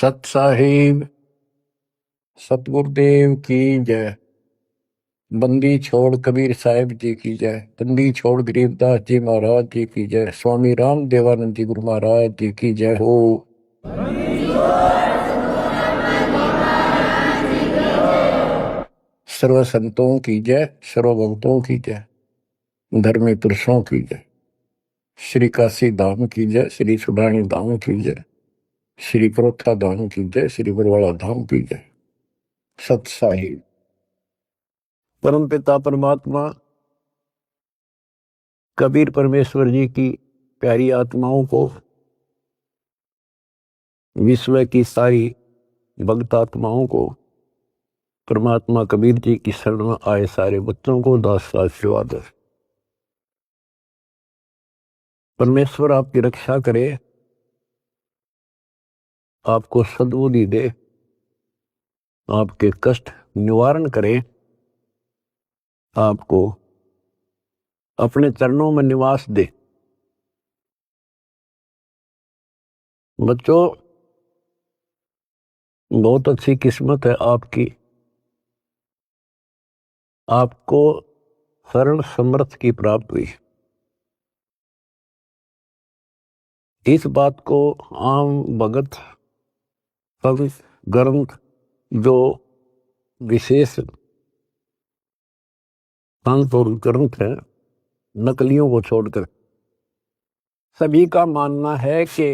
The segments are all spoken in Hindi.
सत साहिब सतगुरुदेव की जय। बंदी छोड़ कबीर साहिब जी की जय। बंदी छोड़ गरीबदास जी महाराज जी की जय। स्वामी राम देवानंद जी गुरु महाराज जी की जय हो। सर्व संतों की जय, सर्व भक्तों की जय, धर्मी पुरुषों की जय। श्री काशी धाम की जय, श्री सुडानी धाम की जय, श्री करोथा धाम की जय, श्री बरवाड़ा धाम की जय। सत साहिब परम पिता परमात्मा कबीर परमेश्वर जी की प्यारी आत्माओं को, विश्व की सारी भक्त आत्माओं को, परमात्मा कबीर जी की शरण में आए सारे बच्चों को दास आशीर्वाद। परमेश्वर आपकी रक्षा करे, आपको सद्बुद्धि दे, आपके कष्ट निवारण करे, आपको अपने चरणों में निवास दे। बच्चों, बहुत अच्छी किस्मत है आपकी, आपको शरण समर्थ की प्राप्त हुई। इस बात को आम भगत सब ग्रंथ जो विशेष संत और ग्रंथ है, नकलियों को छोड़कर सभी का मानना है कि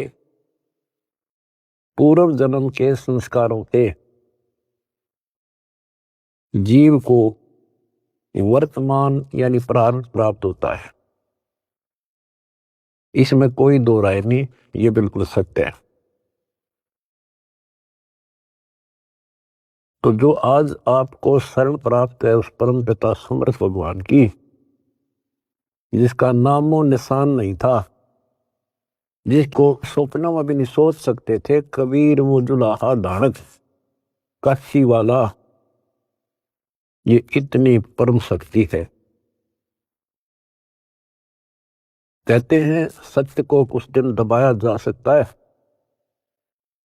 पूर्व जन्म के संस्कारों से जीव को वर्तमान यानी प्रारब्ध प्राप्त होता है। इसमें कोई दो राय नहीं, ये बिल्कुल सत्य है। तो जो आज आपको शरण प्राप्त है उस परम पिता समर्थ भगवान की, जिसका नामो निशान नहीं था, जिसको सपनों में भी नहीं सोच सकते थे, कबीर वो जुलाहा धारक काशी वाला, ये इतनी परम शक्ति है। कहते हैं सत्य को कुछ दिन दबाया जा सकता है,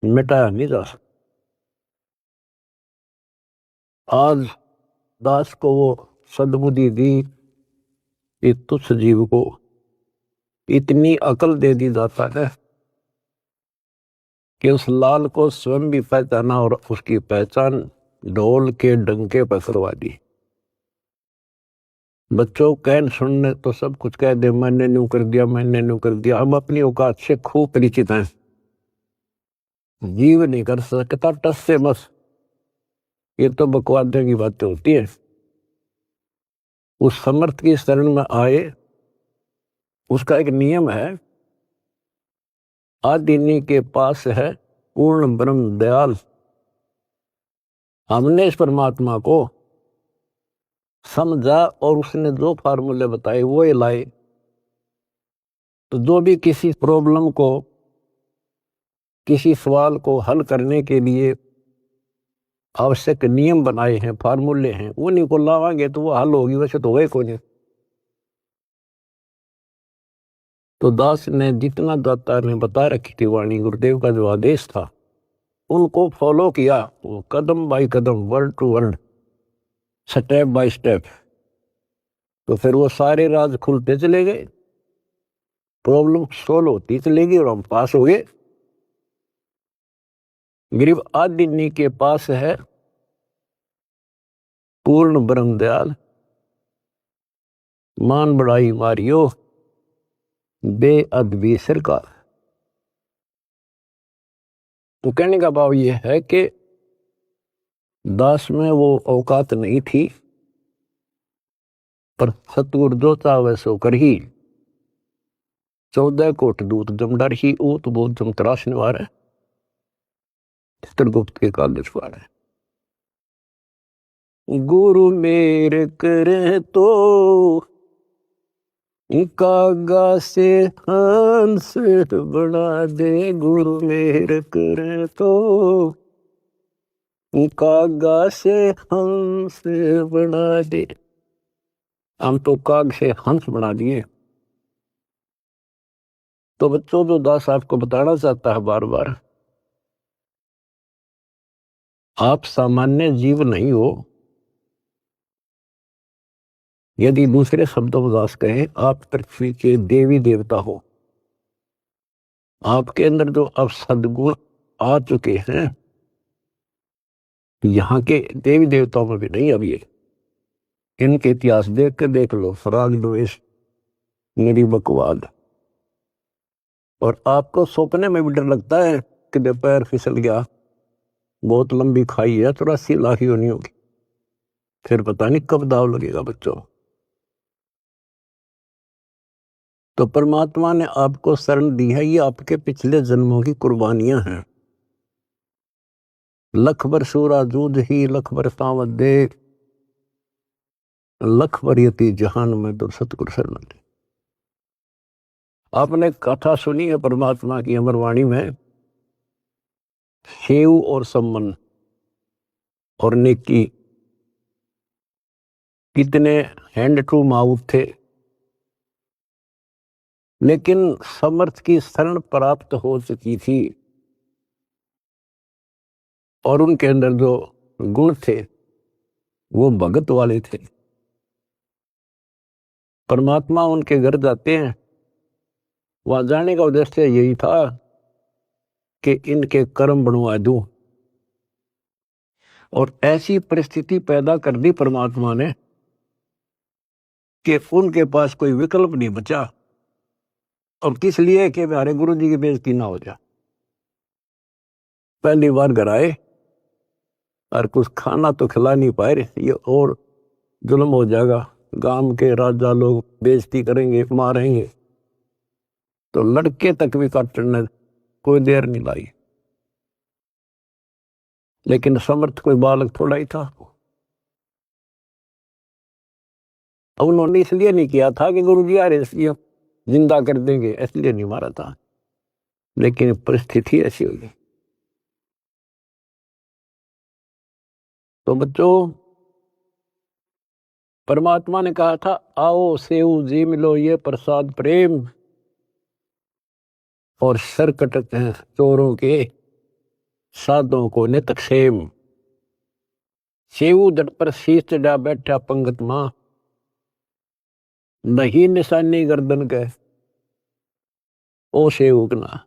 मिटाया नहीं जा सकता। आज दास को वो सद्बुद्धि दी, इस तुच्छ जीव को इतनी अकल दे दी जाता है कि उस लाल को स्वयं भी पहचाना और उसकी पहचान ढोल के डंके पर करवा दी। बच्चों, कहन सुनने तो सब कुछ कह दे, मैंने न्यू कर दिया, मैंने न्यू कर दिया। हम अपनी औकात से खूब परिचित हैं। जीव नहीं कर सकता टस से मस, ये तो बकवादे की बातें होती है। उस समर्थ की शरण में आए, उसका एक नियम है, आदिनी के पास है पूर्ण ब्रह्म दयाल। हमने इस परमात्मा को समझा और उसने जो फार्मूले बताए वो ही लाए। तो जो भी किसी प्रॉब्लम को, किसी सवाल को हल करने के लिए आवश्यक नियम बनाए हैं, फार्मूले हैं, उन्हीं को लावांगे तो वो हल होगी, वैसे तो होए कोई नहीं। तो दास ने जितना दाता ने बता रखी थी वाणी, गुरुदेव का जो आदेश था, उनको फॉलो किया, वो कदम बाय कदम, word to word, step by step. तो फिर वो सारे राज खुलते चले गए, प्रॉब्लम सोल्व होती चलेगी और हम पास हो गए। गरीब आदिनी के पास है पूर्ण ब्रह्म दयाल, मान बढ़ाई मारियो बेअदबी सरकार। तो कहने का भाव ये है कि दास में वो औकात नहीं थी, पर सतगुरु जो चाहे सो कर ही। 14 कोट दूत जमडर ही ऊत बोध जम तराश निवार है, चित्रगुप्त के काल निवार है। गुरु मेरे करे तो कागा से हंस बना दे, गुरु मेरे करे तो कागा से हंस बना दे। हम तो काग से हंस बना दिए। तो बच्चों, जो दास आपको बताना चाहता है बार बार, आप सामान्य जीव नहीं हो। यदि दूसरे शब्दों में दास कहें, आप पृथ्वी के देवी देवता हो। आपके अंदर जो अब सद्गुण आ चुके हैं, यहाँ के देवी देवताओं में भी नहीं। अब ये इनके इतिहास देख लो, राग द्वेष, निरीबकवाद। और आपको सपने में भी डर लगता है कि पैर फिसल गया, बहुत लंबी खाई है, 84 लाख योनि होगी, फिर पता नहीं कब दाव लगेगा बच्चों। तो परमात्मा ने आपको शरण दी है, ये आपके पिछले जन्मों की कुर्बानियां हैं। लख बर सूरा जूझ ही, लख बर सावत दे, लख बर यति जहान में तो सतगुरु शरण दे। आपने कथा सुनी है परमात्मा की अमरवाणी में, सेव और सम्मन और नेकी कितने हैंड टू माउथ थे, लेकिन समर्थ की शरण प्राप्त हो चुकी थी और उनके अंदर जो गुण थे वो भगत वाले थे। परमात्मा उनके घर जाते हैं, वहां जाने का उद्देश्य यही था कि इनके कर्म बनवा दूं। और ऐसी परिस्थिति पैदा कर दी परमात्मा ने कि उनके पास कोई विकल्प नहीं बचा। और किस लिए कि हमारे गुरु जी की बेइज्जती ना हो जाए। पहली बार घर आए और कुछ खाना तो खिला नहीं पाए, ये और जुल्म हो जाएगा, गांव के राजा लोग बेइज्जती करेंगे, मारेंगे। तो लड़के तक भी काटने कोई देर नहीं लाई। लेकिन समर्थ कोई बालक थोड़ा ही था। अब उन्होंने इसलिए नहीं किया था कि गुरु जी अरे जिंदा कर देंगे, इसलिए नहीं मारा था, लेकिन परिस्थिति ऐसी हुई। तो बच्चों, परमात्मा ने कहा था आओ सेव जी मिलो ये प्रसाद प्रेम, और सर कटते हैं चोरों के साधों को नित क्षेम। सेव जट पर शीश चढ़ा बैठा पंगत मां, नहीं निशानी गर्दन के ओ सेवकना।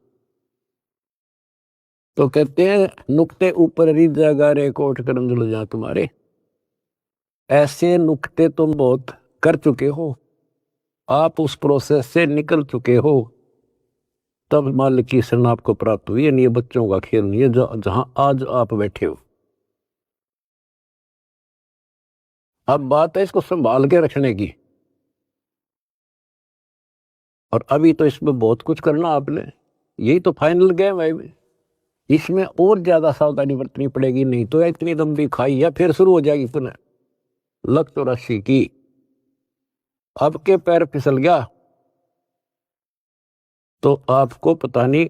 तो कहते हैं नुक्ते ऊपर रिजा गारे कोट करम जुल जा तुम्हारे। ऐसे नुक्ते तुम बहुत कर चुके हो, आप उस प्रोसेस से निकल चुके हो, तब मालिक की शरण आपको प्राप्त हुई। ये बच्चों का खेल नहीं है जहां आज आप बैठे हो। अब बात है इसको संभाल के रखने की। और अभी तो इसमें बहुत कुछ करना आपने, यही तो फाइनल गेम है। इसमें और ज्यादा सावधानी बरतनी पड़ेगी, नहीं तो इतनी लंबी खाई है फिर शुरू हो जाएगी पुनः। लख 84 की, अब के पैर फिसल गया तो आपको पता नहीं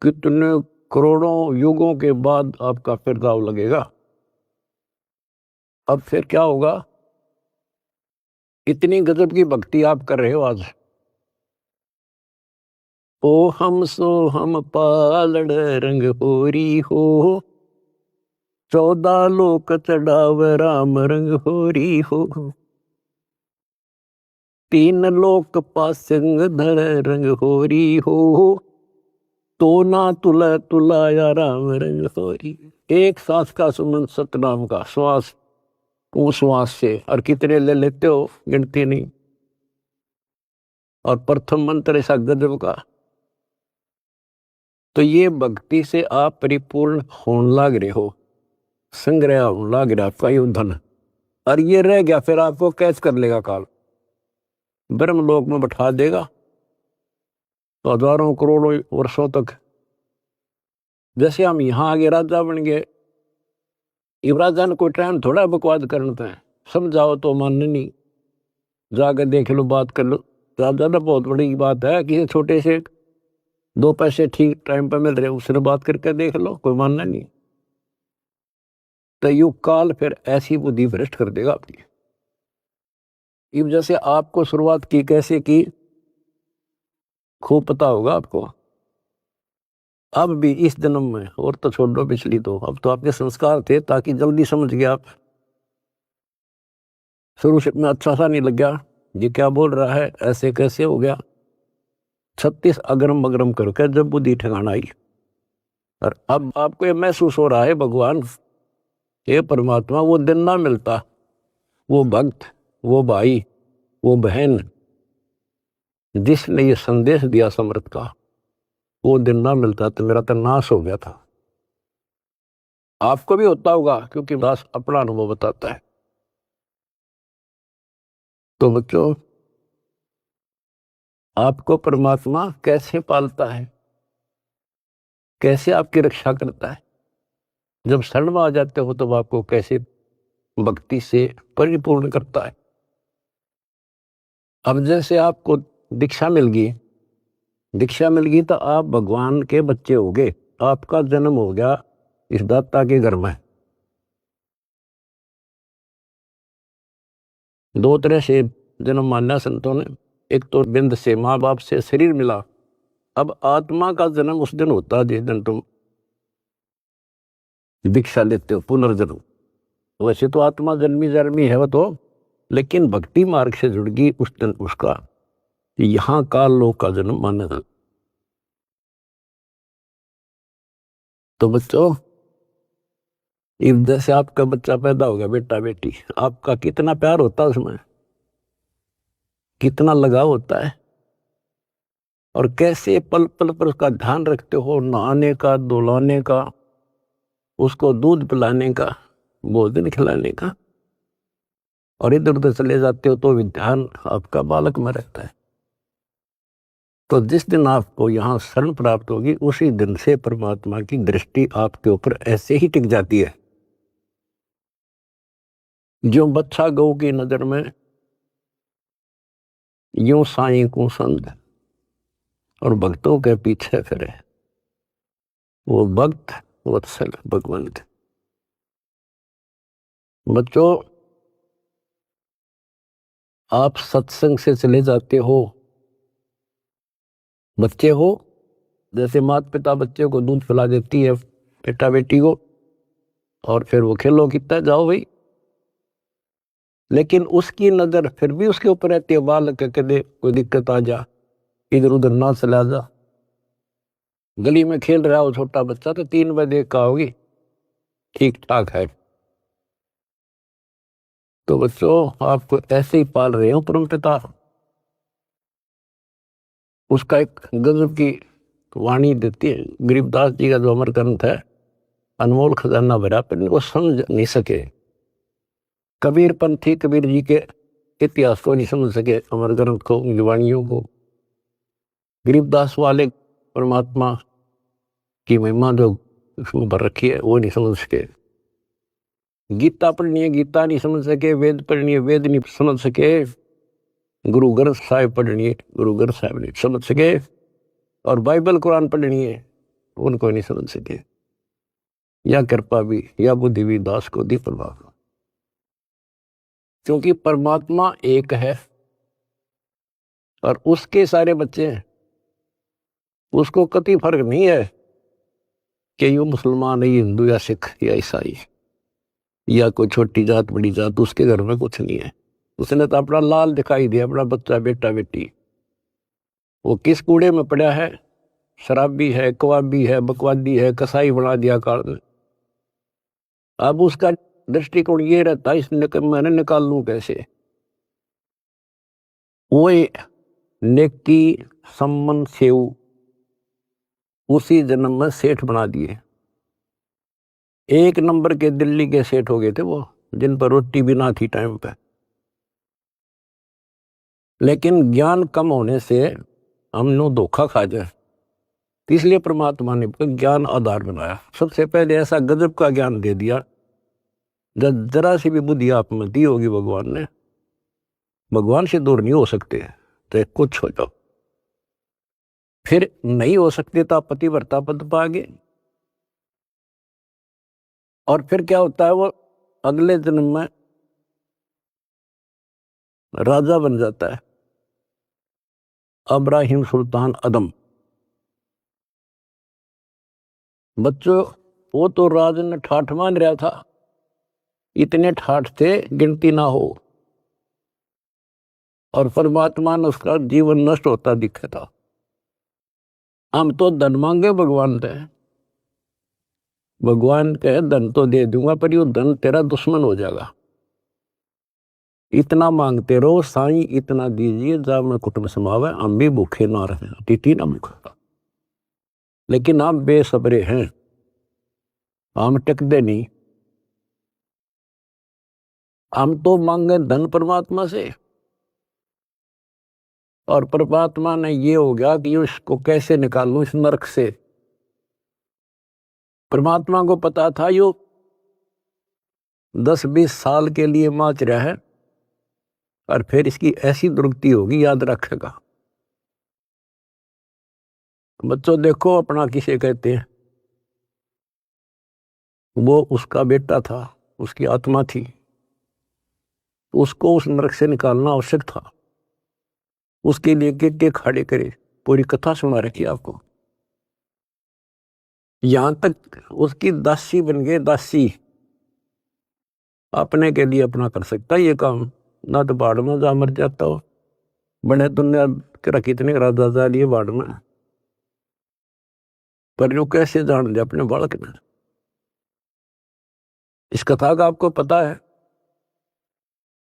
कितने करोड़ों युगों के बाद आपका फिर दाव लगेगा। अब फिर क्या होगा, इतनी गजब की भक्ति आप कर रहे हो आज। ओ हम सो हम पालड़ रंग होरी हो, 14 लोक चढ़ाव राम रंग होरी हो, 3 लोक पासंग धर रंग होरी हो, तो ना तुला तुलाया राम रंग होरी। एक सांस का सुमन सतनाम का श्वास, उस श्वास से और कितने ले लेते हो गिनती नहीं। और प्रथम मंत्र ऐसा गजब का। तो ये भक्ति से आप परिपूर्ण होने लग रहे हो, संग्रह होने लग रहा आपका ये धन। और ये रह गया फिर आपको कैच कर लेगा काल, ब्रह्मलोक में बैठा देगा तो हजारों करोड़ों वर्षों तक। जैसे हम यहाँ आगे राजा बन गए, राजा ने कोई टाइम थोड़ा बकवाद करना है, समझाओ तो मानने नहीं, जाकर देख लो बात कर लो। राजा तो बहुत बड़ी बात है, किसी छोटे से 2 पैसे ठीक टाइम पर मिल रहे उससे बात करके देख लो, कोई मानना नहीं। तो युग काल फिर ऐसी बुद्धि भ्रष्ट कर देगा आपकी। इस वजह से आपको शुरुआत की कैसे की खूब पता होगा आपको। अब भी इस जन्म में, और तो छोड़ दो पिछली, तो अब तो आपके संस्कार थे ताकि जल्दी समझ गया आप। शुरू में अच्छा सा नहीं लग गया, ये क्या बोल रहा है, ऐसे कैसे हो गया। 36 अगरम बगरम करके जब बुद्धि ठिकाना आई, और अब आपको ये महसूस हो रहा है भगवान, ये परमात्मा वो दिन ना मिलता, वो भक्त, वो भाई, वो बहन जिसने ये संदेश दिया समर्थ का, वो दिन ना मिलता तो मेरा तो नाश हो गया था। आपको भी होता होगा, क्योंकि दास अपना अनुभव बताता है। तो बच्चों, आपको परमात्मा कैसे पालता है, कैसे आपकी रक्षा करता है, जब शरण में आ जाते हो तो आपको कैसे भक्ति से परिपूर्ण करता है। अब जैसे आपको दीक्षा मिल गई, दीक्षा मिल गई तो आप भगवान के बच्चे हो गए, आपका जन्म हो गया इस दाता के घर में। दो तरह से जन्म माना संतों ने, एक तो बिंद से माँ बाप से शरीर मिला, अब आत्मा का जन्म उस दिन होता है जिस दिन तुम दीक्षा लेते हो, पुनर्जन्म। वैसे तो आत्मा जन्मी जन्मी है वो तो, लेकिन भक्ति मार्ग से जुड़ गई उस दिन उसका यहाँ काल लोक का जन्म माना था। तो बच्चों, इस जैसे आपका बच्चा पैदा होगा, बेटा बेटी, आपका कितना प्यार होता है उसमें, कितना लगाव होता है, और कैसे पल पल पर उसका ध्यान रखते हो, नहाने का, धुलाने का, उसको दूध पिलाने का, भोजन खिलाने का, और इधर उधर चले जाते हो तो भी ध्यान आपका बालक में रहता है। तो जिस दिन आपको यहाँ शरण प्राप्त होगी, उसी दिन से परमात्मा की दृष्टि आपके ऊपर ऐसे ही टिक जाती है। जो बच्चा गौ की नजर में यूं साईं को संग, और भक्तों के पीछे फिरे, वो भक्त वत्सल भगवंत। बच्चों, आप सत्संग से चले जाते हो, बच्चे हो, जैसे माता पिता बच्चे को दूध पिला देती है, बेटा बेटी को, और फिर वो खेलो कितना जाओ भाई, लेकिन उसकी नजर फिर भी उसके ऊपर रहती है, बालक के दे कोई दिक्कत आ जा, इधर उधर ना चला जा। गली में खेल रहा हो छोटा बच्चा तो 3 बजे का होगी, ठीक ठाक है। तो बच्चों, आपको ऐसे ही पाल रहे हो परम पिता। उसका एक गजब की वाणी देती है, गरीबदास जी का जो अमर ग्रंथ है, अनमोल खजाना भरा, पर इनको समझ नहीं सके। कबीर पंथी कबीर जी के इतिहास को नहीं समझ सके, अमर ग्रंथ को, उनकी वाणियों को। गरीबदास वाले परमात्मा की महिमा जो उसमें भर रखी है वो नहीं समझ सके। गीता पढ़नी है, गीता नहीं समझ सके। वेद पढ़नी है, वेद नहीं समझ सके। गुरु ग्रंथ साहिब पढ़नी है, गुरु ग्रंथ साहिब नहीं समझ सके। और बाइबल कुरान पढ़नी है, उनको नहीं समझ सके। या कृपा भी या बुद्धि भी दास को दी परमात्मा, क्योंकि परमात्मा एक है और उसके सारे बच्चे हैं। उसको कति फर्क नहीं है कि ये मुसलमान है, ये हिंदू या सिख या ईसाई या कोई छोटी जात बड़ी जात, उसके घर में कुछ नहीं है। उसने तो अपना लाल दिखाई दिया, अपना बच्चा बेटा बेटी। वो किस कूड़े में पड़ा है, शराबी है, कवाबी है, बकवादी है, कसाई बना दिया काल ने। अब उसका दृष्टिकोण ये रहता है, इसने मैंने निकाल लूं कैसे। वो नेकी सम्मन सेव उसी जन्म में सेठ बना दिए। 1 नंबर के दिल्ली के सेठ हो गए थे वो, जिन पर रोटी भी ना थी टाइम पे। लेकिन ज्ञान कम होने से हमने धोखा खा जाए, इसलिए परमात्मा ने ज्ञान आधार बनाया। सबसे पहले ऐसा गजब का ज्ञान दे दिया, जब जरा सी भी बुद्धि आप में दी होगी भगवान ने, भगवान से दूर नहीं हो सकते, तो कुछ हो जाओ। फिर नहीं हो सकते तो आप पतिव्रता पद पाओगे। और फिर क्या होता है, वो अगले जन्म में राजा बन जाता है, अब्राहिम सुल्तान अदम। बच्चों, वो तो राज ने ठाठ मान रहा था, इतने ठाठ थे गिनती ना हो, और परमात्मा ने उसका जीवन नष्ट होता दिखा था। हम तो धन मांगे भगवान से, भगवान कहे धन तो दे दूंगा पर यो धन तेरा दुश्मन हो जाएगा, इतना मांगते रहो साईं इतना दीजिए जा में कुटुंब समावे, हम भी भूखे ना रहे, अतिथि ना भूखा। लेकिन हम बेसब्रे हैं, हम टिकते नहीं, हम तो मांगे धन परमात्मा से, और परमात्मा ने ये हो गया कि इसको कैसे निकालूं इस नरक से। परमात्मा को पता था यो 10-20 साल के लिए माच रहा है, और फिर इसकी ऐसी दुर्गति होगी, याद रखेगा। बच्चों देखो, अपना किसे कहते हैं, वो उसका बेटा था, उसकी आत्मा थी, उसको उस नरक से निकालना आवश्यक था। उसके लिए के खड़े करे, पूरी कथा सुना रखी आपको। यहां तक उसकी दासी बन गए, दासी अपने के लिए अपना कर सकता ये काम, ना तो बाढ़ में जा मर जाता हो, बने दुनिया के कितने राजा जा लिए बाढ़ में, पर जो कैसे जान दे अपने बालक में। इस कथा का आपको पता है,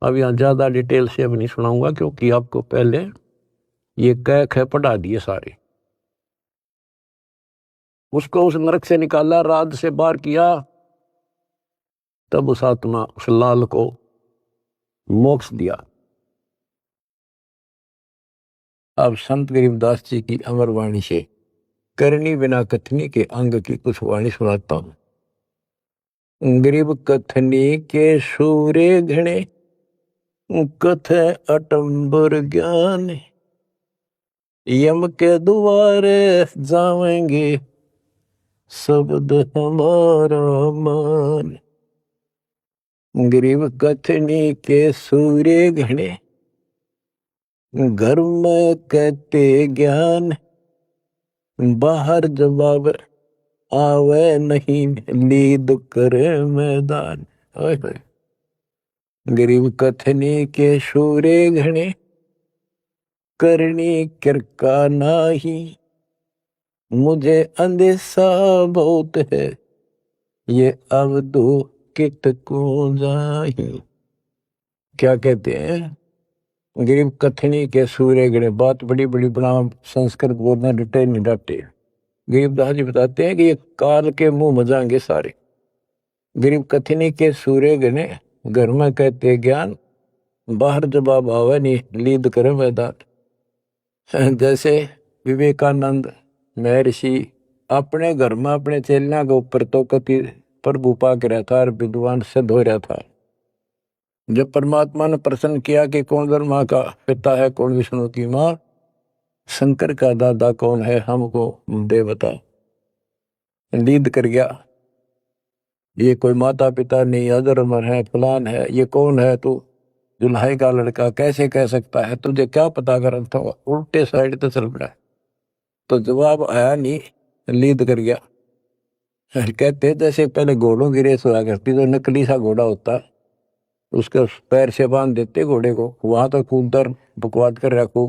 अब यहाँ ज्यादा डिटेल से अब नहीं सुनाऊंगा, क्योंकि आपको पहले ये कह ख पढ़ा दिए सारे। उसको उस नरक से निकाला, राज से बाहर किया, तब उस आत्मा उस लाल को मोक्ष दिया। अब संत गरीबदास जी की अमर वाणी से करनी बिना कथनी के अंग की कुछ वाणी सुनाता हूं। गरीब कथनी के सूरे घने, कथ अटंबर ज्ञान, यम के द्वारे जावेंगे शब्द हमारा मान। गरीब कथनी के सूर्य घने, घर में कहते ज्ञान, बाहर जवाब आवे नहीं लीद करे मैदान। गरीब कथनी के सूर्य घने, करनी किरका नाही, मुझे अंदेशा बहुत है, ये अब दो कित को जाही। क्या कहते हैं, गरीब कथनी के सूर्य गणे, बात बड़ी बड़ी बना संस्कृत बोलना डटे नहीं डटे। गरीबदास जी बताते हैं कि ये काल के मुंह मजाएंगे सारे। गरीब कथनी के सूर्य गणे, घर में कहते ज्ञान, बाहर जवाब आवे नहीं लीद करे मैदान। जैसे विवेकानंद महर्षि अपने घर में अपने चेलियां के ऊपर तो कति प्रभु पाक रहा था और विद्वान सिद्ध हो रहा था। जब परमात्मा ने प्रश्न किया कि कौन ब्रह्मा का पिता है, कौन विष्णु की मां, शंकर का दादा कौन है, हमको दे बता। लीद कर गया, ये कोई माता पिता नहीं, अधर्मर है, फलान है, ये कौन है तू, दुल्हाई का लड़का कैसे कह सकता है, तुझे क्या पता कर था। उल्टे साइड तो चल पड़ा, तो जवाब आया नहीं, लीद कर गया। कहते जैसे पहले घोड़ों की रेस हुआ करती, तो नकली सा घोड़ा होता, उसके पैर से बांध देते घोड़े को, वहां तो कूदर बकवाद कर रखो,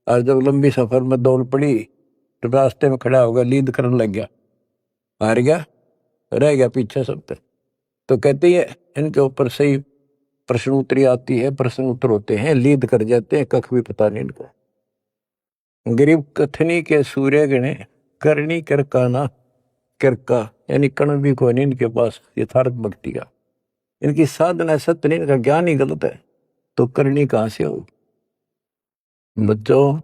और जब लंबी सफर में दौड़ पड़ी तो रास्ते में खड़ा होगा, लीद करने लग गया, हार गया, रह गया पीछे सब पे। तो कहते हैं इनके ऊपर सही प्रश्न उत्तरी आती है, प्रश्न उत्तर होते हैं, लीद कर जाते हैं, कख भी पता नहीं इनको। गरीब कथनी के सूर्य गणे, करनी करकाना, करका यानी कण भी कोई नहीं इनके पास यथार्थ भक्ति का, इनकी साधना सत्य नहीं, इनका ज्ञान ही गलत है, तो करनी कहां से हो। बच्चों,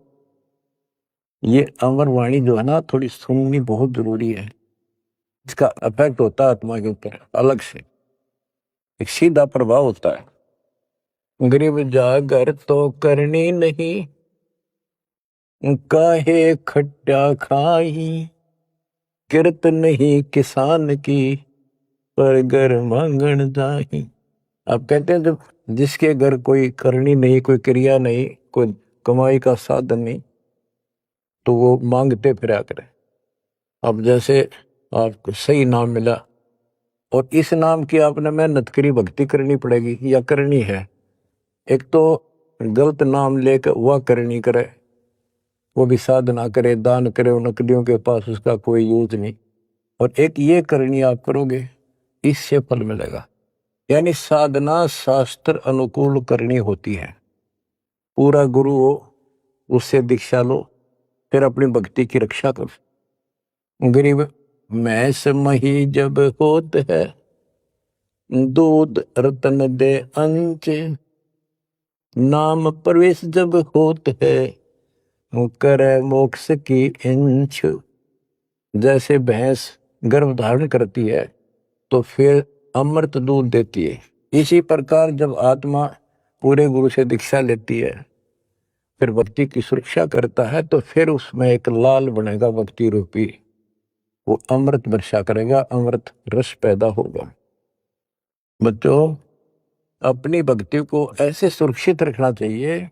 ये अमर वाणी जो है ना, थोड़ी सुननी बहुत जरूरी है, इसका इफेक्ट होता है आत्मा के ऊपर अलग से, एक सीधा प्रभाव होता है। गरीब जागर तो करनी नहीं, काहे खट्टा खाई, किरत नहीं किसान की, पर घर मांगन जाही। आप कहते हैं जब जिसके घर कोई करनी नहीं, कोई क्रिया नहीं, कोई कमाई का साधन नहीं, तो वो मांगते फिरा करे। अब जैसे आपको सही नाम मिला, और इस नाम की आपने मेहनत करी, भक्ति करनी पड़ेगी या करनी है। एक तो गलत नाम लेकर वह करनी करे, वो भी साधना करे, दान करे, उन नकलियों के पास उसका कोई यूज नहीं। और एक ये करनी आप करोगे, इससे फल मिलेगा। यानी साधना शास्त्र अनुकूल करनी होती है। पूरा गुरु हो, उससे दीक्षा लो, फिर अपनी भक्ति की रक्षा करो। गरीब मैस मही जब होत है, दूध रतन दे अंच, नाम प्रवेश जब होत है, करे मोक्ष की इंच। जैसे भैंस गर्भ धारण करती है तो फिर अमृत दूध देती है, इसी प्रकार जब आत्मा पूरे गुरु से दीक्षा लेती है, फिर भक्ति की सुरक्षा करता है, तो फिर उसमें एक लाल बनेगा भक्ति रूपी, वो अमृत वर्षा करेगा, अमृत रस पैदा होगा। बच्चों, अपनी भक्ति को ऐसे सुरक्षित रखना चाहिए।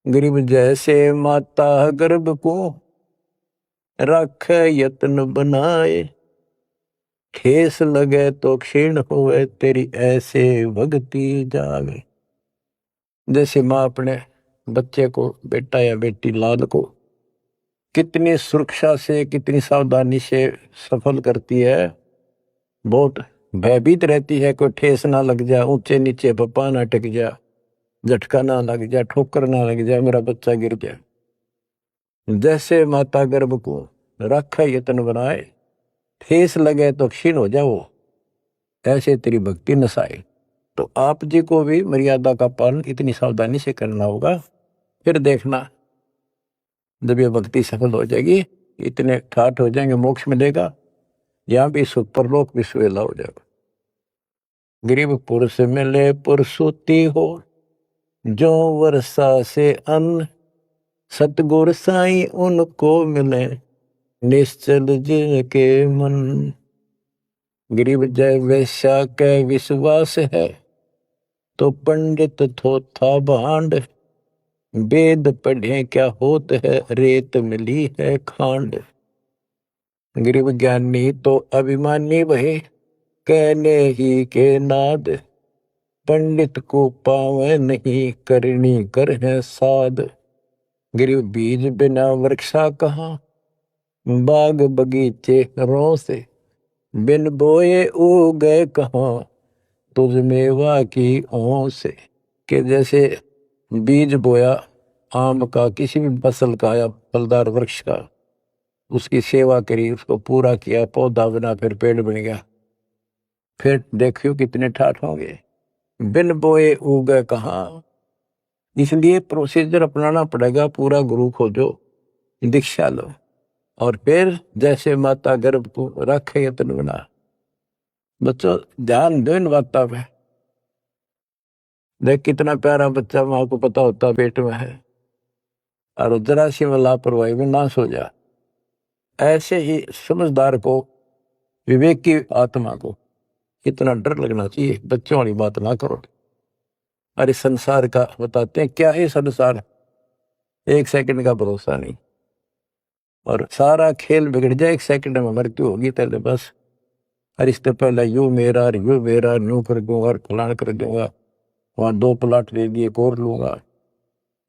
गरीब जैसे माता गर्भ को रखे यत्न बनाए, ठेस लगे तो क्षीण होए, तेरी ऐसे भक्ति जागे। जैसे माँ अपने बच्चे को, बेटा या बेटी लाल को कितनी सुरक्षा से, कितनी सावधानी से सफल करती है, बहुत भयभीत रहती है, कोई ठेस ना लग जाए, ऊंचे नीचे पप्पा ना टिक जाए, झटका ना लग जाए, ठोकर ना लग जाए, मेरा बच्चा गिर जाए। जैसे माता गर्भ को रखे यत्न बनाए, ठेस लगे तो क्षीण हो जाओ, ऐसे तेरी भक्ति नसाए। तो आप जी को भी मर्यादा का पालन इतनी सावधानी से करना होगा। फिर देखना, जब ये भक्ति सफल हो जाएगी, इतने ठाठ हो जाएंगे, मोक्ष मिलेगा, यहाँ भी सुख परलोक भी सुहेला हो जाएगा। गरीब पुरुष मिले पुरुषोत्ती हो, जो वर्षा से अन्न, सतगुर साई उनको मिले, निश्चल जिनके मन। गरीब जय वैश्या के विश्वास है, तो पंडित थोथा भांड, वेद पढ़े क्या होत है, रेत मिली है खांड। गरीब ज्ञानी तो अभिमानी वही, कहने ही के नाद, पंडित को पावे नहीं, करनी कर है साध। गरीब बीज बिना वृक्षा कहाँ, बाग बगीचे रो से, बिन बोए उगे कहाँ, तुझ मेवा की ओं से। कि जैसे बीज बोया आम का, किसी भी फसल का या फलदार वृक्ष का, उसकी सेवा करी, उसको पूरा किया, पौधा बना, फिर पेड़ बन गया, फिर देखियो कितने ठाठ होंगे। बिन बोए उगे कहाँ, इसलिए प्रोसीजर अपनाना पड़ेगा। पूरा गुरु खोजो, दीक्षा लो, और फिर जैसे माता गर्भ को रखे यत्न बना। बच्चों, ध्यान दो इन बातों पे। देख कितना प्यारा बच्चा माँ को पता होता पेट में है, और जरा सी में लापरवाही में नाश हो जा। ऐसे ही समझदार को, विवेक की आत्मा को कितना डर लगना चाहिए। बच्चों वाली बात ना करो। अरे संसार का बताते हैं, क्या है संसार, एक सेकंड का भरोसा नहीं, और सारा खेल बिगड़ जाए, एक सेकंड में मृत्यु होगी तेरे बस। अरे इससे पहले यू मेरा न्यू कर दूंगा, फलान कर दूंगा, वहां 2 प्लाट ले दिए, और लूंगा।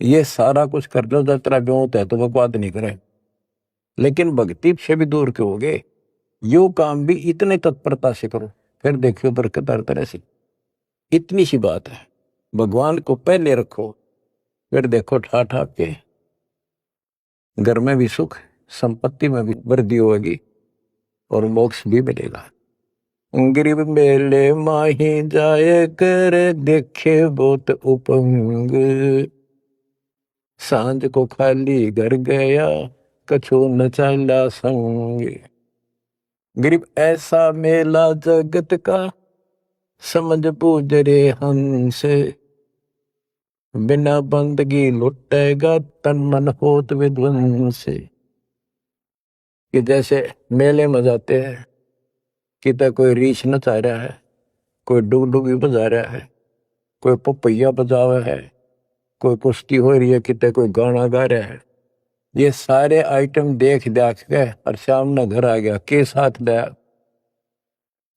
ये सारा कुछ कर लो, जब तेरा ब्योत है तो वो बात नहीं करे, लेकिन भक्ति से भी दूर के होगे। यो काम भी इतने तत्परता से करो, फिर देखियो बरकत हर तरह से। इतनी सी बात है, भगवान को पहले रखो, फिर देखो ठाठ आपके घर में भी सुख, संपत्ति में भी वृद्धि होगी, और मोक्ष भी मिलेगा। गरीब मेले माही जाए कर, देखे बहुत उपंग, सांझ को खाली घर गया, कछु न चला संग। गरीब ऐसा मेला जगत का, समझ बूझ रे हंस, बिना बंदगी लुटेगा, तन मन होत विध्वंस। कि जैसे मेले में जाते हैं, कितना कोई रीछ नचा रहा है, कोई डुगडुगी बजा रहा है, कोई पपैया बजा रहा है, कोई कुश्ती हो रही है, कितने कोई गाना गा रहा है, ये सारे आइटम देख देख के और शाम न घर आ गया के साथ दया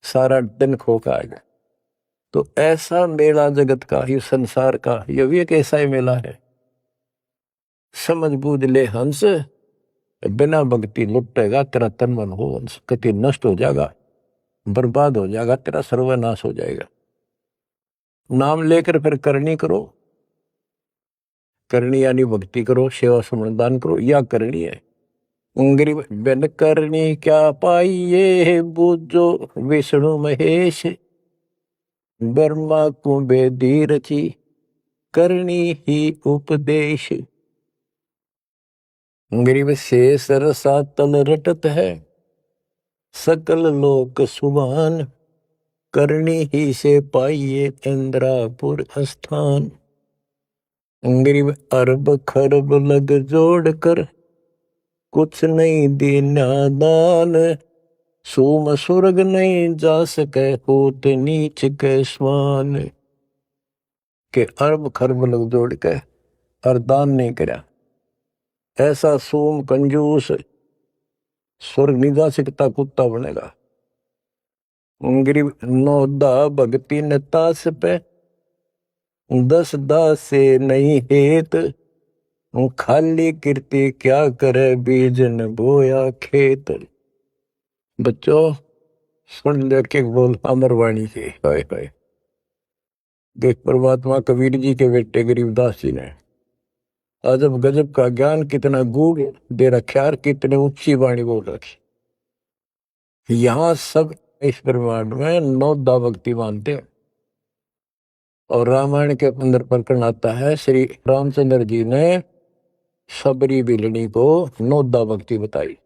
सारा दिन खो का आ गया। तो ऐसा मेला जगत का, ये संसार का, ये भी एक ऐसा ही मेला है। समझ बूझ ले हंस, बिना भक्ति लुटेगा तेरा तन मन हो हंस, कति नष्ट हो जाएगा, बर्बाद हो जाएगा, तेरा सर्वनाश हो जाएगा। नाम लेकर फिर करनी करो, करनी यानी भक्ति करो, सेवा समर्दान करो, या करनी है। गरीब बिन करनी क्या पाइये, बूझो विष्णु महेश, ब्रह्मा को बेदी रची, करनी ही उपदेश। गरीब शेष रसा तल रटत है, सकल लोक सुभान, करनी ही से पाइये इंद्रापुर स्थान। गरीब अरब खरब लग जोड़ कर, कुछ नहीं दीना दान, सोम स्वर्ग नहीं जा सके, होत नीच के स्वान। के अरब खरब लग जोड़ के और दान नहीं करा, ऐसा सोम कंजूस स्वर्ग नहीं जा सकता, कुत्ता बनेगा। गरीब नौदा भक्ति न तास पे, 10 दास से नहीं हेत, खाली कीर्ति क्या करे, बीज न बोया खेत। बच्चों सुन ले के बोल अमरवाणी के, हाय हाय। देख परमात्मा कबीर जी के बेटे गरीबदास जी ने अजब गजब का ज्ञान कितना गूढ़ दे रखा और कितने ऊंची वाणी बोल रखी। यहाँ सब इस ब्रह्मांड में 9 दा भक्ति मानते हैं। और रामायण के अंदर प्रकरण आता है, श्री रामचंद्र जी ने सबरी बिलनी को 9 दा भक्ति बताई।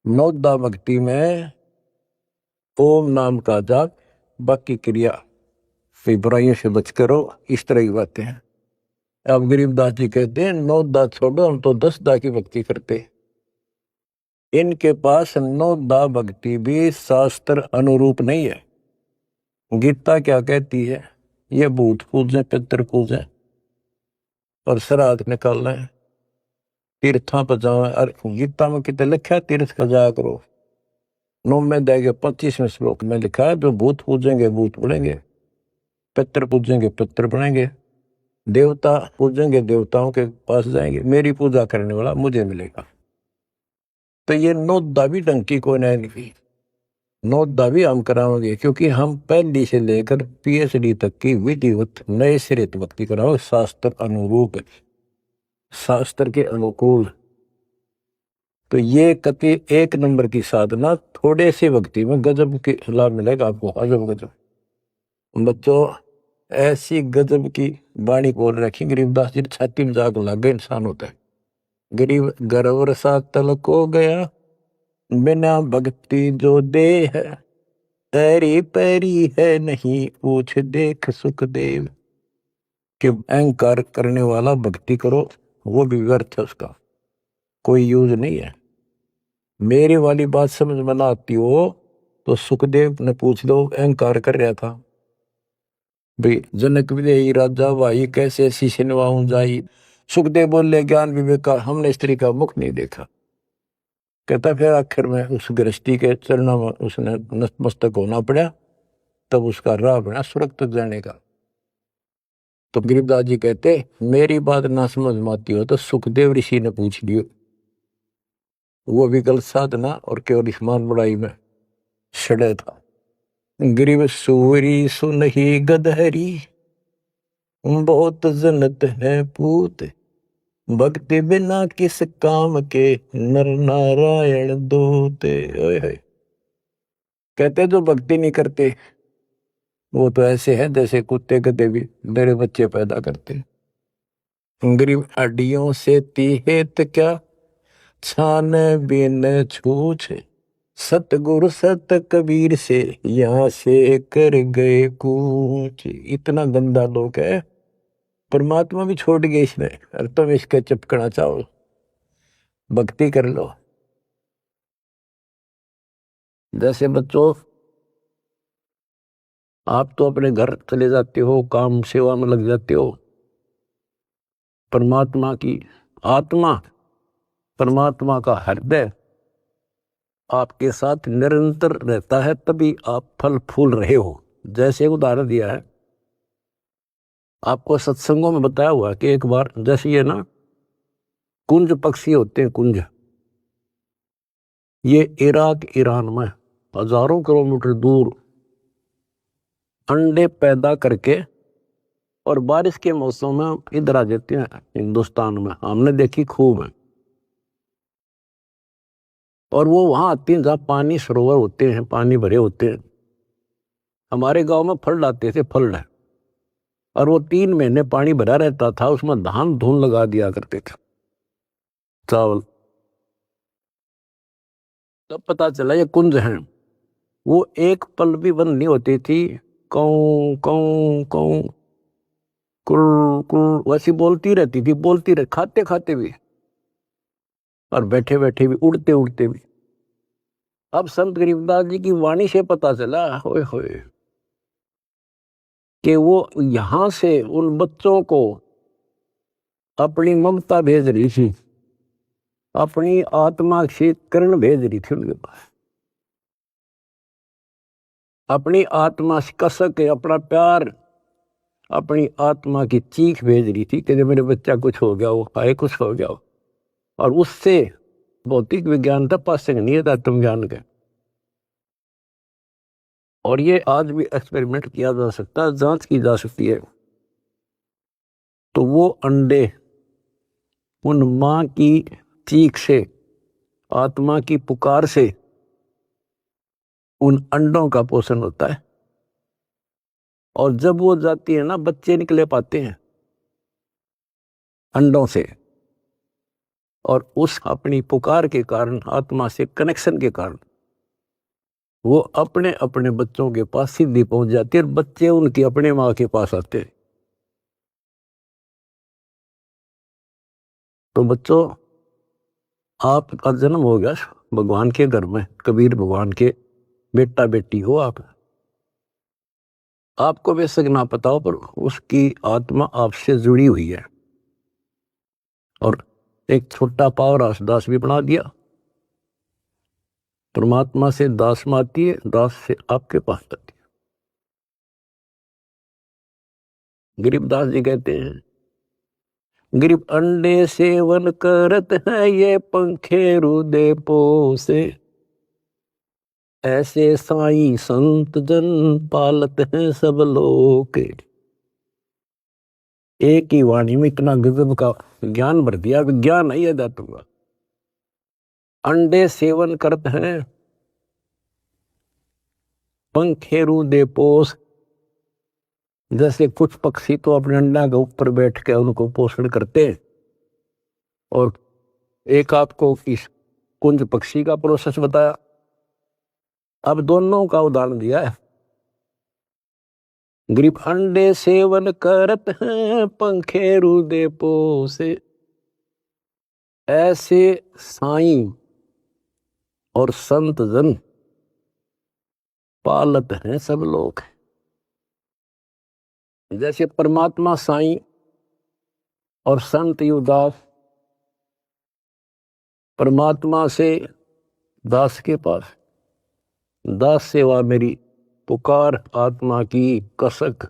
9 दा भक्ति में ओम नाम का जाप, बाकी क्रिया, बुराइयों से बच करो, इस तरह की बातें हैं। अब गरीबदास जी कहते हैं 9 दा छोड़ो, हम तो 10 दा की भक्ति करते। इनके पास 9 दा भक्ति भी शास्त्र अनुरूप नहीं है। गीता क्या कहती है, ये भूत पूजे, पितर पूजे और श्राद्ध निकालना है, तीर्था पर जाओ। और गीता में कितने लिखा है, तीर्थ का जाया करो। 9 में देंगे 25वें श्लोक में लिखा है, जो भूत पूजेंगे भूत बनेंगे, पितर पूजेंगे पितर बनेंगे, देवता पूजेंगे देवताओं के पास जाएंगे, मेरी पूजा करने वाला मुझे मिलेगा। तो ये 9 दा भी डंकी को नहीं, 9 दा भी हम कराओगे, क्योंकि हम पहली से लेकर PhD तक की विधिवत नए सिरे भक्ति कराओ, शास्त्र अनुरूप, शास्त्र के अनुकूल। तो ये कति 1 नंबर की साधना, थोड़े से भक्ति में गजब के लाभ मिलेगा आपको, अजब गजब। बच्चों ऐसी गजब की वाणी बोल रखी, गरीबदास जी छाती में जाग लग गए इंसान होता है। गरीब गर्व सा तल को गया, बिना भक्ति जो दे है, तेरी पैरी है नहीं पूछ देख सुखदेव। कि अहंकार करने वाला भक्ति करो, वो भी व्यर्थ है, उसका कोई यूज नहीं है। मेरी वाली बात समझ में ना आती हो तो सुखदेव ने पूछ लो, अहंकार कर रहा था भाई, जनक विदेही राजा भाई कैसे ऐसी सिनवाऊं जाई। सुखदेव बोले, ज्ञान विवेक का हमने स्त्री का मुख नहीं देखा। कहता फिर आखिर में उस गृहस्थी के चरणों में उसने नतमस्तक होना पड़ा, तब उसका राह बना स्वर्ग तक जाने का। तो गरीबदास जी कहते, मेरी बात ना समझ में आती हो तो सुखदेव ऋषि ने पूछ लियो, वो भी गलत साधना और केवल स्मान बड़ाई में सड़े था। गरीब सूरी सुनही गदहरी, बहुत जनत है पूत, भक्ति बिना किस काम के, नर नारायण दूते। कहते जो भक्ति नहीं करते वो तो ऐसे है जैसे कुत्ते गधे भी मेरे बच्चे पैदा करते। गरीब हड्डियों से तीहेत क्या, छान बिन छूछ, सतगुरु सत कबीर से यहाँ से कर गए कूच। इतना गंदा लोग है, परमात्मा भी छोड़ गए इसने, और तुम इसके चिपकना चाहो, भक्ति कर लो। जैसे बच्चों आप तो अपने घर चले जाते हो, काम सेवा में लग जाते हो, परमात्मा की आत्मा परमात्मा का हृदय आपके साथ निरंतर रहता है, तभी आप फल फूल रहे हो। जैसे उदाहरण दिया है, आपको सत्संगों में बताया हुआ कि एक बार जैसे ये ना कुंज पक्षी होते हैं, कुंज, ये इराक ईरान में हजारों किलोमीटर दूर अंडे पैदा करके और बारिश के मौसम में इधर आ जाते हैं हिंदुस्तान में, हमने देखी खूब है। और वो वहां आती हैं जहाँ पानी सरोवर होते हैं, पानी भरे होते हैं। हमारे गांव में फल आते थे, फल है, और वो 3 महीने पानी भरा रहता था, उसमें धान धून लगा दिया करते थे, चावल। तब पता चला ये कुंज हैं। वो एक पल भी बंद नहीं होती थी, कौं कौं कौं कुर कुर वैसी बोलती रहती थी, बोलती रह, खाते खाते भी और बैठे बैठे भी, उड़ते उड़ते भी। अब संत गरीबदास जी की वाणी से पता चला, होए होए, कि वो यहां से उन बच्चों को अपनी ममता भेज रही थी, अपनी आत्मा से किरण भेज रही थी उनके पास, अपनी आत्मा से कसक के अपना प्यार, अपनी आत्मा की चीख भेज रही थी कि जब मेरे बच्चा कुछ हो गया हो, आए कुछ हो गया हो। और उससे भौतिक विज्ञान था, पासे नहीं था तुम ज्ञान के। और ये आज भी एक्सपेरिमेंट किया जा सकता है, जांच की जा सकती है। तो वो अंडे उन मां की चीख से, आत्मा की पुकार से उन अंडों का पोषण होता है। और जब वो जाती है ना, बच्चे निकले पाते हैं अंडों से, और उस अपनी पुकार के कारण, आत्मा से कनेक्शन के कारण, वो अपने अपने बच्चों के पास सीधी पहुंच जाती है, और बच्चे उनकी अपने माँ के पास आते हैं। तो बच्चों, आपका जन्म हो गया भगवान के घर में, कबीर भगवान के बेटा बेटी हो आप। आपको बेशक ना पता हो, पर उसकी आत्मा आपसे जुड़ी हुई है। और एक छोटा पावर हाउस दास भी बना दिया। परमात्मा से दास में आती है, दास से आपके पास आती है। गरीबदास जी कहते हैं, गरीब अंडे सेवन करत है, ये पंखे रुदे पोसे, ऐसे साईं संत जन पालत हैं सब लोग। एक ही वाणी में इतना गजब का ज्ञान भर दिया, विज्ञान नहीं है दातों का। अंडे सेवन करते हैं, पंखे रुदे पोस, जैसे कुछ पक्षी तो अपने अंडा के ऊपर बैठ के उनको पोषण करते हैं। और एक आपको इस कुंज पक्षी का प्रोसेस बताया, अब दोनों का उदाहरण दिया है। गरीब अंडे सेवन करत हैं, पंखे रुदे पोसे, ऐसे साईं और संत जन पालत हैं सब लोग। जैसे परमात्मा साईं और संत युवदास परमात्मा से दास के पास, दास से वह मेरी पुकार, आत्मा की कसक,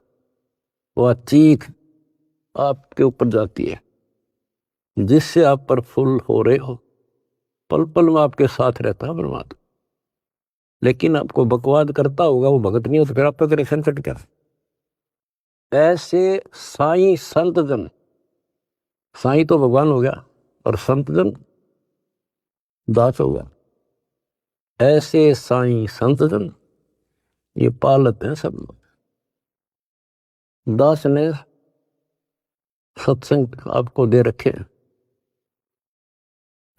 वह चीख आपके ऊपर जाती है, जिससे आप प्रफुल्ल हो रहे हो। पल पल में आपके साथ रहता है परमात्मा। लेकिन आपको बकवाद करता होगा, वो भगत नहीं हो, तो फिर आपका कनेक्शन कट गया। ऐसे साईं संत जन, साईं तो भगवान हो गया और संत जन दास हो गया। ऐसे साईं संत जन ये पालत हैं सब लोग। दास ने सत्संग आपको दे रखे,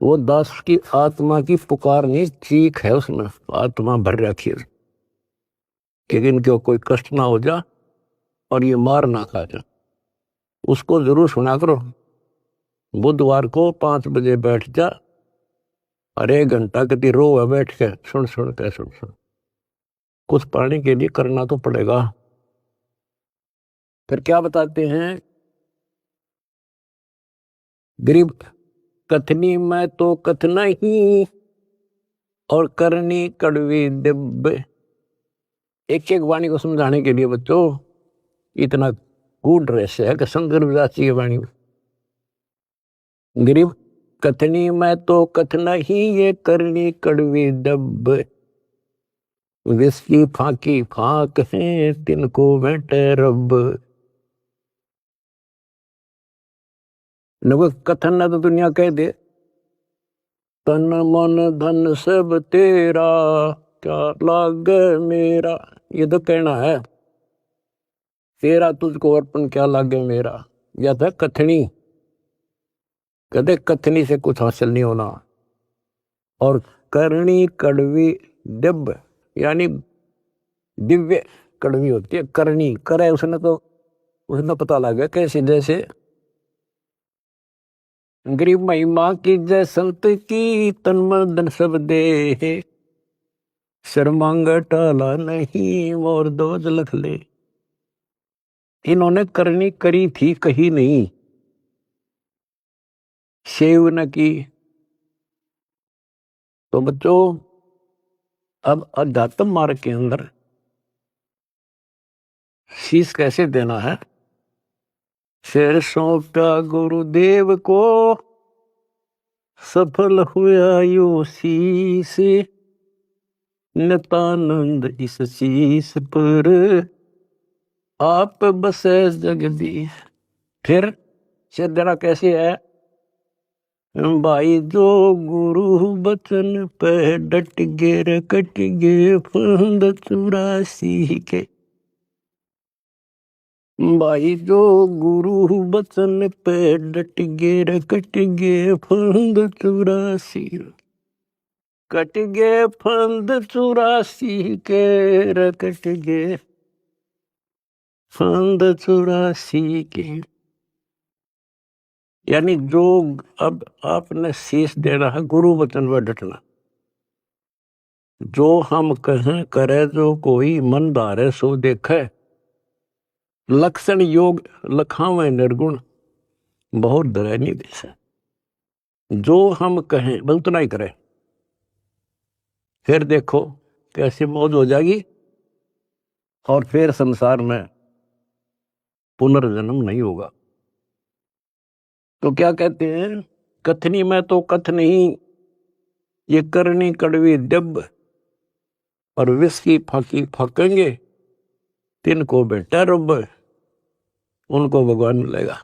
वो दास की आत्मा की पुकार नहीं, चीख है, उसमें आत्मा भर रखी है कि इनको कोई कष्ट ना हो जा और ये मार ना खा जा। उसको जरूर सुना करो। बुधवार को 5 बजे बैठ जा और 1 घंटा कति रो है बैठ के, सुन सुन के, सुन सुन। कुछ पाने के लिए करना तो पड़ेगा। फिर क्या बताते हैं, गरीब कथनी मैं तो कथना ही और करनी कड़वी दिव्य। एक एक वाणी को समझाने के लिए बच्चों इतना गूढ़ रहस्य है कि शंकर विदासी की वाणी में गरीब कथनी मैं तो कथना ही ये करनी कड़वी दब। विस्की फाकी फाक है तिनको बैठे रब। न कथन न तो दुनिया कह दे तन मन धन सब तेरा क्या लाग मेरा। ये तो कहना है तेरा तुझको अर्पण क्या लागे मेरा। या था कथनी कहते कथनी से कुछ हासिल नहीं होना। और करनी कड़वी दिव्य यानी दिव्य कड़वी होती है। करनी करे उसने तो उसने पता लगा कैसे जैसे गरीब महिमा की जय संत की तन मन धन सब दे। शर्मांग टाला नहीं और दोज लख ले। इन्होंने करनी करी थी कहीं नहीं सेव न की। तो बच्चों अब अध्यात्म मार्ग के अंदर शीश कैसे देना है। शेर सौंपा गुरुदेव को सफल हुआ यो शीश। नितानंद इस शीश पर आप बसे जगदीश। फिर शेर देना कैसे है। भाई जो गुरु बचन पे डट गे कट गे फंद 84 के। भाई जो गुरु बचन पे डट गे कट गे फंद 84। कट गे फंद 84 के कट गे फंद 84 के। यानी जो अब आपने शीश देना है गुरु वचन पर डटना। जो हम कहें करे जो कोई मन धारे सो देखे। लक्षण योग लखावे निर्गुण बहुत डरे नहीं देसे। जो हम कहें बस उतना ही करें फिर देखो कैसी मौज हो जाएगी। और फिर संसार में पुनर्जन्म नहीं होगा। तो क्या कहते हैं कथनी में तो कथ नहीं ये करनी कड़वी दिव्य। और विष की फाकी फाकेंगे तिनको बेटा रब उनको भगवान मिलेगा।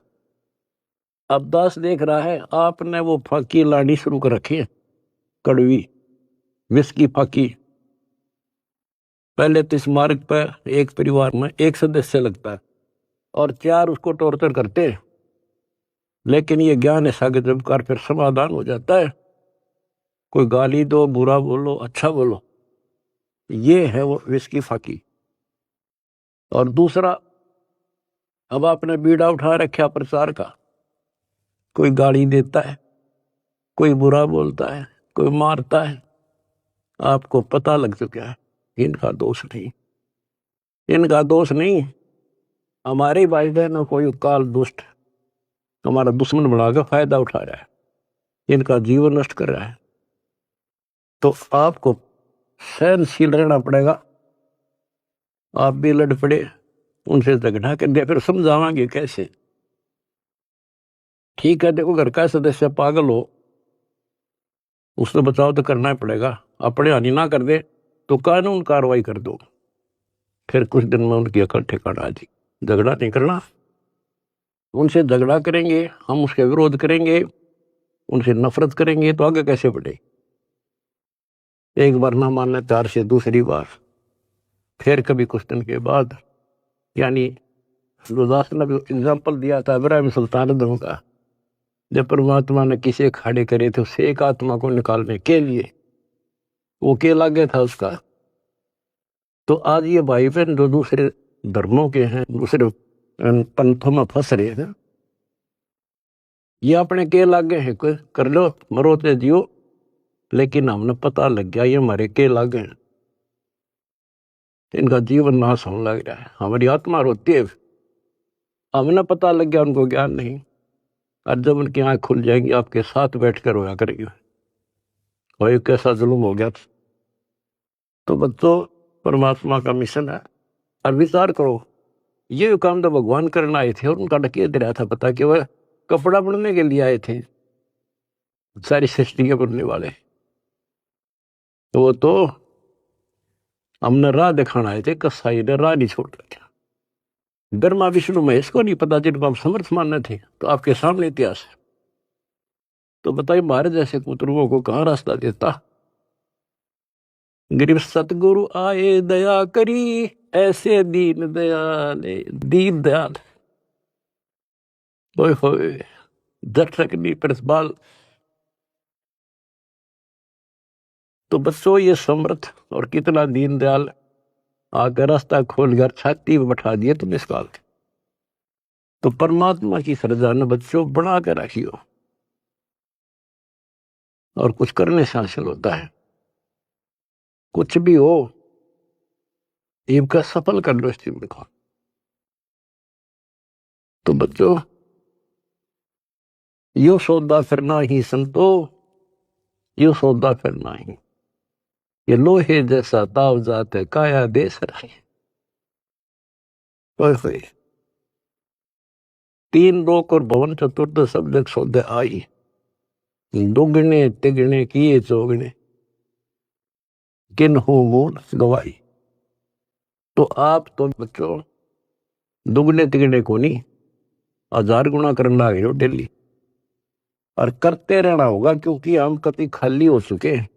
अब दास देख रहा है आपने वो फाकी लानी शुरू कर रखी है कड़वी विष की फाकी। पहले तो इस मार्ग पर एक परिवार में एक सदस्य लगता है और 4 उसको टॉर्चर करते हैं। लेकिन ये ज्ञान ऐसा जब कर फिर समाधान हो जाता है। कोई गाली दो बुरा बोलो अच्छा बोलो ये है वो विष की फाकी। और दूसरा अब आपने बीड़ा उठा रखा प्रचार का। कोई गाली देता है कोई बुरा बोलता है कोई मारता है। आपको पता लग चुका है इनका दोष नहीं। इनका दोष नहीं हमारे भाई बहनों कोई काल दुष्ट हमारा दुश्मन बनाकर फायदा उठा रहा है। इनका जीवन नष्ट कर रहा है। तो आपको सहनशील रहना पड़ेगा। आप भी लड़ पड़े उनसे झगड़ा कर दिया फिर समझावांगे कैसे। ठीक है देखो घर का सदस्य पागल हो उससे बचाव तो करना ही पड़ेगा। अपने हानि ना कर दे तो कानून कार्रवाई कर दो। फिर कुछ दिन में उनकी अकल ठिकाना आ जाएगी। झगड़ा नहीं करना। उनसे झगड़ा करेंगे हम उसके विरोध करेंगे उनसे नफरत करेंगे तो आगे कैसे बढ़े। एक बार ना मानने 4 से दूसरी बार फिर कभी कुछ दिन के बाद यानी गुरदास ने भी एग्जाम्पल दिया था इब्राहिम सुल्तान का। जब परमात्मा ने किसे खड़े करे थे उसे एक आत्मा को निकालने के लिए वो के लागे था उसका। तो आज ये भाई बहन जो दूसरे धर्मों के हैं दूसरे पंथों में फंस रहे हैं ये अपने के लागे हैं कोई कर लो मरो ते जियो। लेकिन हमने पता लग गया ये हमारे के लागे हैं। इनका जीवन नाश होने लग रहा है। हमारी आत्मा रोती है हमने पता लग गया उनको ज्ञान नहीं। और जब उनकी आंख खुल जाएंगी आपके साथ बैठ कर रोया करेंगे और ये कैसा जुल्म हो गया। तो बच्चों परमात्मा का मिशन है। और विचार करो ये काम तो भगवान करना आए थे और उनका डकिया दे रहा था पता कि वह कपड़ा बनने के लिए आए थे सारी सृष्टि के बनने वाले। तो वो तो हमने राह दिखाना आए थे कसाई ने राह नहीं छोड़ रखा। ब्रह्मा विष्णु महेश को नहीं पता जिनको हम समर्थ मानने थे तो आपके सामने इतिहास है। तो बताइए महाराज जैसे कुतरुओं को कहाँ रास्ता देता। गरीब सतगुरु आए दया करी ऐसे दीन दयाल दीन दयाल ओए होए दर्शकनी प्रतिपाल। तो बच्चों ये समर्थ और कितना दीन दयाल आकर रास्ता खोलकर छाती में बैठा दिए तुम इस काल के। तो परमात्मा की सृजा ने बच्चों बना कर रखियो और कुछ करने से हासिल होता है। कुछ भी हो इनका सफल कर लो इस चीज को। तो बच्चों यो सौदा फिरना ही संतो यो सौदा फिरना ही ये लोहे जैसा ताव जात है काया देश रहे। तीन लोक और भवन चतुर्थ सब जग सौदे आई दुगने तिगने किए चौगने किन हो मूल गवाई। तो आप तो बच्चों दुगने तिगने को नहीं 1000 गुना करना लगे हो डेली और करते रहना होगा क्योंकि हम कभी खाली हो चुके हैं।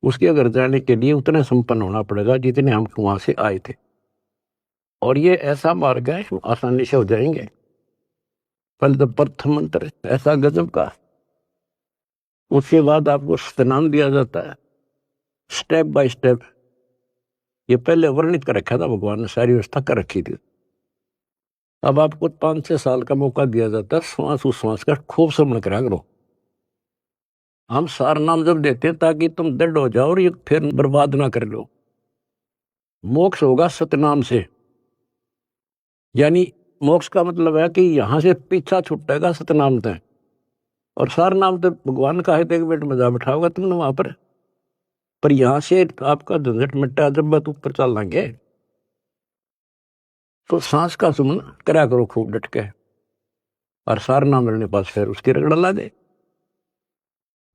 उसके अगर जाने के लिए उतने संपन्न होना पड़ेगा जितने हम वहां से आए थे। और ये ऐसा मार्ग है आसानी से हो जाएंगे। पहले तो प्रथम मंत्र ऐसा गजब का उसके बाद आपको स्नान दिया जाता है स्टेप बाय स्टेप। ये पहले वर्णित कर रखा था भगवान ने सारी व्यवस्था कर रखी थी। अब आपको 5-6 साल का मौका दिया जाता है श्वास उश्वास का खूब समझ करा करो। हम सार नाम जब देते हैं ताकि तुम दृढ़ हो जाओ और ये फिर बर्बाद ना कर लो। मोक्ष होगा सतनाम से यानी मोक्ष का मतलब है कि यहां से पीछा छुटेगा सतनाम तक। और सार नाम तो भगवान का है तो एक मिनट मजा बिठाओगा तुमने वहां पर यहां से आपका झंझट मिट्टा जब बात ऊपर चल लेंगे। तो सांस का सुमन करा करो खूब डट के और सार नाम मिलने पास फिर उसकी रगड़ ला दे।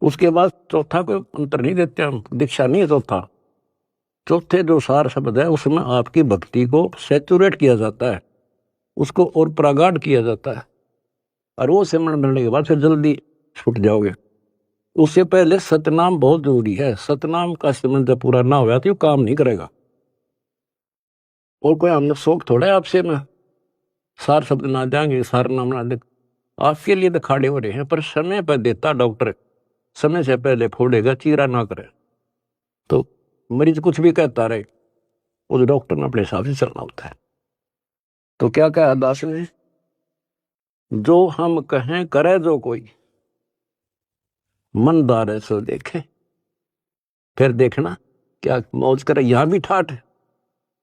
उसके बाद चौथा कोई अंतर नहीं देते हम दीक्षा नहीं है चौथा। चौथे जो सार शब्द है उसमें आपकी भक्ति को सैचुरेट किया जाता है उसको और प्रगाढ़ किया जाता है और वो सिमरण मिलने के बाद फिर जल्दी छूट जाओगे। उससे पहले सतनाम बहुत जरूरी है। सतनाम का सिमरण जब पूरा ना हुआ तो ये काम नहीं करेगा। और कोई हमने शौक थोड़ा है आपसे मैं सार शब्द ना जाएंगे सार नाम ना दे आपके लिए तो खड़े हो रहे हैं पर समय पर देता डॉक्टर समय से पहले फोड़ेगा चीरा ना करे। तो मरीज कुछ भी कहता रहे उस डॉक्टर ने अपने हिसाब से चलना होता है। तो क्या कहा दास ने जो हम कहें करे जो कोई मनदार है सो देखे। फिर देखना क्या मौज करे यहां भी ठाठ है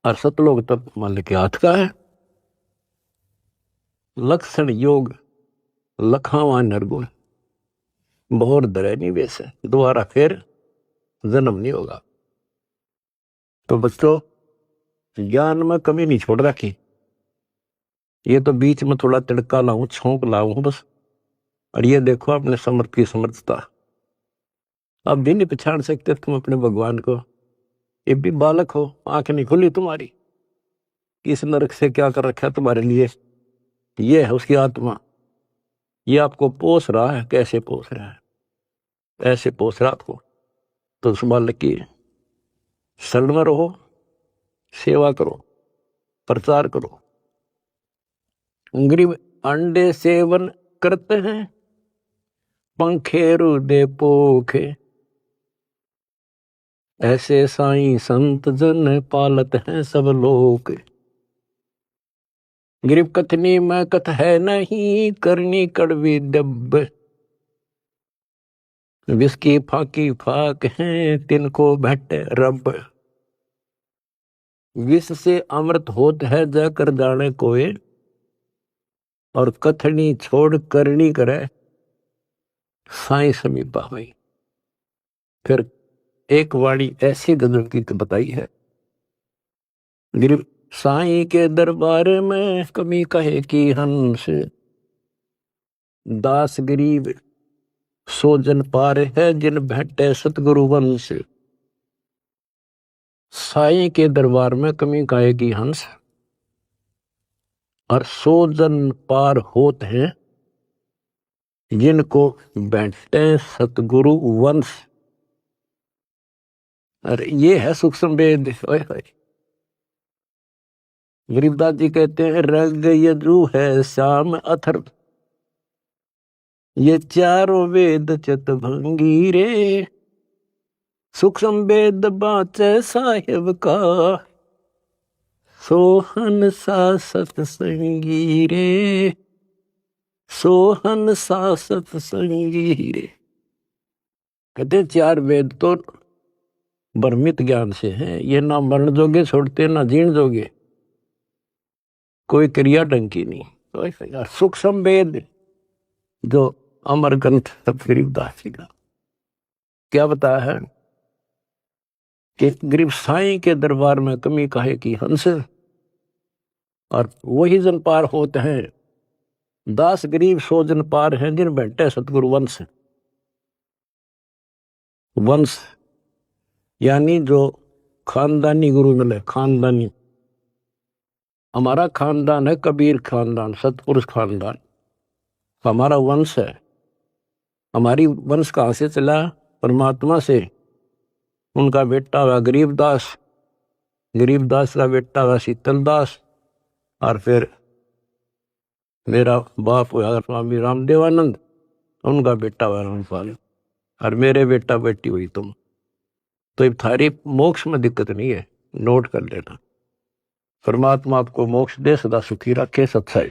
और सतलोक तब मान के हाथ का है। लक्षण योग लखावा नरगुण बहुत दरे नहीं वैसे दोबारा फिर जन्म नहीं होगा। तो बच्चों ज्ञान में कमी नहीं छोड़ रखी। ये तो बीच में थोड़ा तिड़का लाऊं छोंक लाऊं बस। और ये देखो अपने समर्थ की समर्थता अब भी नहीं पहचान सकते तुम अपने भगवान को। ये भी बालक हो आंख नहीं खुली तुम्हारी किस नरक से क्या कर रखा है तुम्हारे लिए। ये है उसकी आत्मा ये आपको पोस रहा है। कैसे पोस रहा है ऐसे पोस रहा आपको। तो उस बालक की शरण में रहो सेवा करो प्रचार करो। गरीब अंडे सेवन करते हैं पंखे रुदे पोखे ऐसे साईं संत जन पालत हैं सब लोग। गरीब कथनी में कथ है नहीं करनी कड़वी दब विस्की फाकी फाक है तिनको भट्ट रब। विष से अमृत होत है जाकर जाने कोई और कथनी छोड़ करनी करे साई समीपा हुई। फिर एक वाणी ऐसी गजब की बताई है, गरीब साई के दरबार में कमी कहे की हंस, दास गरीब सो जन पार है जिन भेंटे सतगुरु वंश। साई के दरबार में कमी कहे की हंस और 100 जन पार होते हैं जिनको बैठते सतगुरु वंश। अरे ये है सूक्ष्म वेद। गरीबदास जी कहते हैं रग यजु है श्याम अथर्व, ये चारों वेद चितभंगी रे, सूक्ष्म वेद बाचे साहिब का, सोहन सा सतसंगी रे, सोहन सा सतसंगी रे। कहते 4 वेद तो भ्रमित ज्ञान से हैं, ये ना मरण जोगे छोड़ते ना जीण जोगे, कोई क्रिया ढंग की नहीं। सूक्ष्म वेद जो अमर ग्रंथ गरीबदास जी का क्या बताया है कि गरीब साईं के दरबार में कमी काहे की हंस, और वही जन पार होते हैं, दास गरीब 100 जन पार हैं जिन बैठे सतगुरु वंश। वंश यानी जो खानदानी गुरु मिले, खानदानी। हमारा खानदान है कबीर खानदान, सतपुरुष खानदान, हमारा वंश है। हमारी वंश कहाँ से चला? परमात्मा से। उनका बेटा हुआ गरीबदास, गरीबदास का बेटा हुआ शीतलदास, और फिर मेरा बाप हुआ स्वामी रामदेवानंद, उनका बेटा हुआ रामपाल, और मेरे बेटा बेटी हुई तुम। तो अब थारी मोक्ष में दिक्कत नहीं है, नोट कर लेना। परमात्मा आपको मोक्ष दे, सदा सुखी रखे। सत्संग।